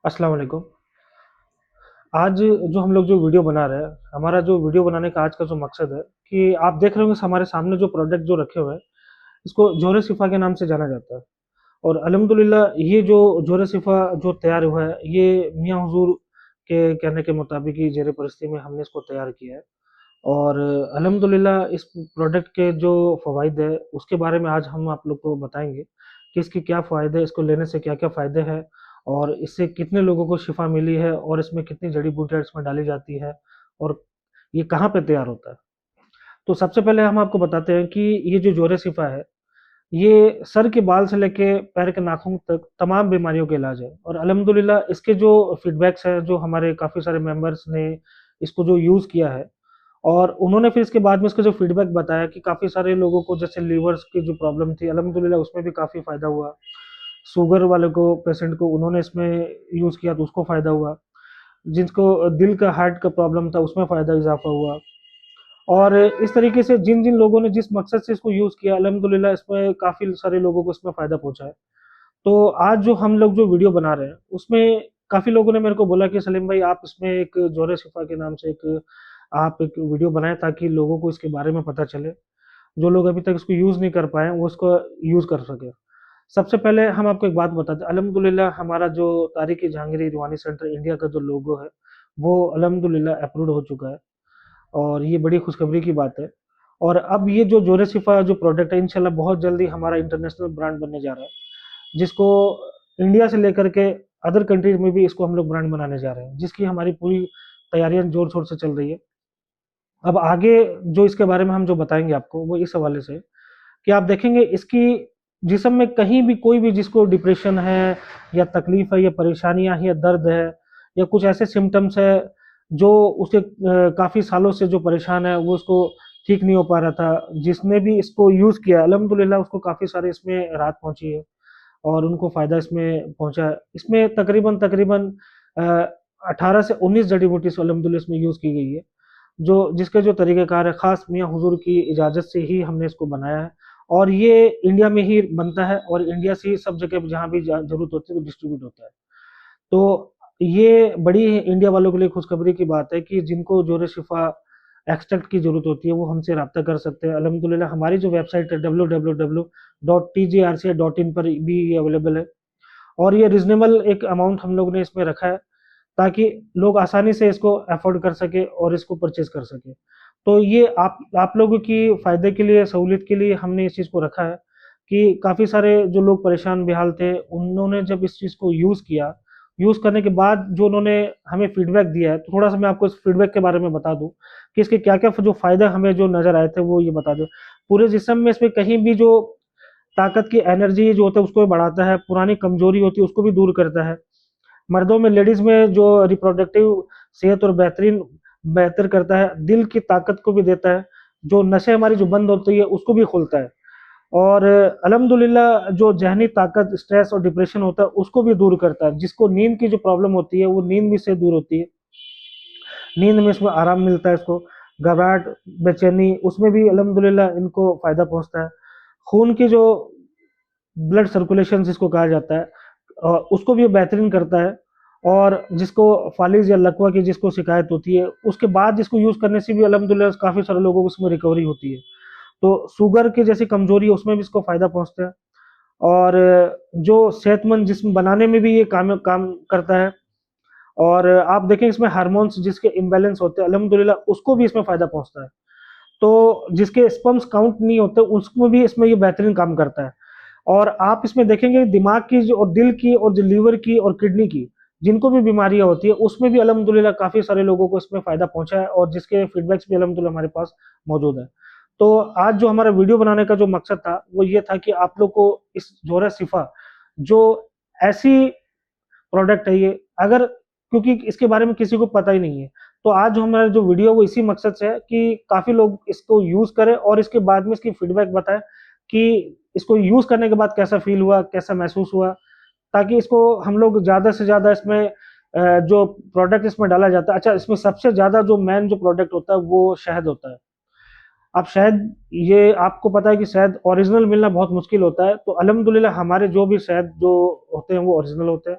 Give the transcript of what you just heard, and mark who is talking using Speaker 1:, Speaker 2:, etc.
Speaker 1: अस्सलाम वालेकुम। आज जो हम लोग जो वीडियो बना रहे हैं, हमारा जो वीडियो बनाने का आज का जो मकसद है कि आप देख रहे होंगे हमारे सामने जो प्रोडक्ट जो रखे हुए हैं, इसको जोरे सिफ़ा के नाम से जाना जाता है। और अल्हम्दुलिल्लाह ये जो जोरे सिफ़ा जो तैयार हुआ है, ये मियाँ हुज़ूर के कहने के मुताबिक ही ज़ेर परिस्ती में हमने इसको तैयार किया है। और अल्हम्दुलिल्लाह इस प्रोडक्ट के जो फ़वाइद है, उसके बारे में आज हम आप लोग को बताएँगे कि इसके क्या फ़ायदे हैं, इसको लेने से क्या-क्या फ़ायदे हैं और इससे कितने लोगों को शिफ़ा मिली है और इसमें कितनी जड़ी-बूटियाँ इसमें डाली जाती है और ये कहाँ पे तैयार होता है। तो सबसे पहले हम आपको बताते हैं कि ये जो जोरे सिफ़ा है, ये सर के बाल से लेके पैर के नाखून तक तमाम बीमारियों का इलाज है और अल्हम्दुलिल्लाह इसके जो फ़ीडबैक्स हैं, जो हमारे काफ़ी सारे मेंबर्स ने इसको जो यूज़ किया है और उन्होंने फिर इसके बाद में इसका जो फीडबैक बताया कि काफ़ी सारे लोगों को जैसे लीवर्स की जो प्रॉब्लम थी, अल्हम्दुलिल्लाह उसमें भी काफ़ी फ़ायदा हुआ। शुगर वाले को पेशेंट को उन्होंने इसमें यूज़ किया तो उसको फ़ायदा हुआ। जिसको दिल का हार्ट का प्रॉब्लम था उसमें फ़ायदा इज़ाफ़ा हुआ। और इस तरीके से जिन-जिन लोगों ने जिस मकसद से इसको यूज़ किया अल्हम्दुलिल्लाह इसमें काफ़ी सारे लोगों को इसमें फ़ायदा पहुँचा है। तो आज जो हम लोग जो वीडियो बना रहे हैं, उसमें काफ़ी लोगों ने मेरे को बोला कि सलीम भाई आप इसमें एक जोरे शिफ़ा के नाम से एक आप एक वीडियो बनाएँ ताकि लोगों को इसके बारे में पता चले। जो लोग अभी तक इसको यूज़ नहीं कर पाए हैं, वो इसको यूज़ कर सकें। सबसे पहले हम आपको एक बात बताते हैं, अल्हम्दुलिल्लाह हमारा जो तारिक ई जहांगीर रूहानी सेंटर इंडिया का जो लोगो है, वो अल्हम्दुलिल्लाह अप्रूव्ड हो चुका है और ये बड़ी खुशखबरी की बात है। और अब ये जो जोरे शिफ़ा जो प्रोडक्ट है इंशाल्लाह बहुत जल्दी हमारा इंटरनेशनल ब्रांड बनने जा रहा है, जिसको इंडिया से लेकर के अदर कंट्रीज़ में भी इसको हम लोग ब्रांड बनाने जा रहे हैं, जिसकी हमारी पूरी तैयारियाँ ज़ोर-शोर से चल रही है। अब आगे जो इसके बारे में हम जो बताएँगे आपको, वो इस हवाले से कि आप देखेंगे इसकी जिस्म में कहीं भी कोई भी जिसको डिप्रेशन है या तकलीफ़ है या परेशानियाँ हैं या दर्द है या कुछ ऐसे सिम्पटम्स है जो उसके काफ़ी सालों से जो परेशान है वो उसको ठीक नहीं हो पा रहा था। जिसने भी इसको यूज़ किया अल्हम्दुलिल्लाह उसको काफ़ी सारे इसमें राहत पहुँची है और उनको फ़ायदा इसमें पहुँचा है। इसमें तकरीबन अ, 18 से 19 जड़ी-बूटी अल्हम्दुलिल्लाह इसमें यूज़ की गई है। जो जिसके जो तरीक़ेकार है ख़ास मियाँ हुज़ूर की इजाज़त से ही हमने इसको बनाया है और ये इंडिया में ही बनता है और इंडिया से ही सब जगह जहाँ भी ज़रूरत होती है वो डिस्ट्रीब्यूट होता है। तो ये बड़ी इंडिया वालों के लिए खुशखबरी की बात है कि जिनको जोरे शिफ़ा एक्सट्रैक्ट की ज़रूरत होती है वो हमसे राब्ता कर सकते हैं। अल्हम्दुलिल्लाह हमारी जो वेबसाइट है www.tgrca.in पर भी ये अवेलेबल है और ये रीज़नेबल एक अमाउंट हम लोग ने इसमें रखा है ताकि लोग आसानी से इसको अफ़ोर्ड कर सकें और इसको परचेज़ कर सकें। तो ये आप लोगों की फ़ायदे के लिए, सहूलियत के लिए हमने इस चीज़ को रखा है कि काफ़ी सारे जो लोग परेशान बेहाल थे, उन्होंने जब इस चीज़ को यूज़ किया, यूज़ करने के बाद जो उन्होंने हमें फ़ीडबैक दिया है, तो थोड़ा-सा मैं आपको इस फ़ीडबैक के बारे में बता दूँ कि इसके क्या-क्या जो फ़ायदे हमें जो नज़र आए थे, वो ये बता दूँ। पूरे जिस्म में इसमें कहीं भी जो ताकत की एनर्जी जो होता है, उसको भी बढ़ाता है, पुरानी कमज़ोरी होती है, उसको भी दूर करता है। मर्दों में लेडीज़ में जो रिप्रोडक्टिव सेहत और बेहतर करता है, दिल की ताकत को भी देता है, जो नसें हमारी जो बंद होती है उसको भी खोलता है और अल्हम्दुलिल्लाह जो ज़हनी ताकत, स्ट्रेस और डिप्रेशन होता है उसको भी दूर करता है। जिसको नींद की जो प्रॉब्लम होती है वो नींद भी से दूर होती है। नींद में इसमें आराम मिलता है इसको, घबराहट, बेचैनी उसमें भी अल्हम्दुलिल्लाह इनको फ़ायदा पहुँचता है। खून की जो ब्लड सर्कुलेशन जिसको कहा जाता है उसको भी बेहतरीन करता है और जिसको फालिज या लकवा की जिसको शिकायत होती है उसके बाद जिसको यूज़ करने से भी अल्हम्दुलिल्लाह काफ़ी सारे लोगों को उसमें रिकवरी होती है। तो शुगर की जैसी कमज़ोरी है उसमें भी इसको फ़ायदा पहुँचता है और जो सेहतमंद जिस्म बनाने में भी ये काम काम करता है और आप देखें इसमें हार्मोन्स जिसके इम्बैलेंस होते हैं अल्हम्दुलिल्लाह उसको भी इसमें फ़ायदा पहुँचता है। तो जिसके स्पर्म्स काउंट नहीं होते उसमें भी इसमें ये बेहतरीन काम करता है। और आप इसमें देखेंगे दिमाग की जो और दिल की और जो लीवर की और किडनी की, जिनको भी बीमारियाँ होती है, उसमें भी अल्हम्दुलिल्लाह काफ़ी सारे लोगों को इसमें फ़ायदा पहुँचा है और जिसके फीडबैक्स भी अल्हम्दुलिल्लाह हमारे पास मौजूद है। तो आज जो हमारा वीडियो बनाने का जो मकसद था, वो ये था कि आप लोग को इस जोरा सिफ़ा जो ऐसी प्रोडक्ट है ये अगर क्योंकि इसके बारे में किसी को पता ही नहीं है। तो आज जो हमारा जो वीडियो वो इसी मकसद से है कि काफ़ी लोग इसको यूज़ करें और इसके बाद में इसकी फीडबैक बताएँ कि इसको यूज़ करने के बाद कैसा फ़ील हुआ, कैसा महसूस हुआ, ताकि इसको हम लोग ज़्यादा से ज़्यादा इसमें जो प्रोडक्ट इसमें डाला जाता है अच्छा इसमें सबसे ज़्यादा जो मेन जो प्रोडक्ट होता है वो शहद होता है। अब शहद ये आपको पता है कि शहद ओरिजिनल मिलना बहुत मुश्किल होता है, तो अल्हम्दुलिल्लाह हमारे जो भी शहद जो होते हैं वो ओरिजिनल होते हैं।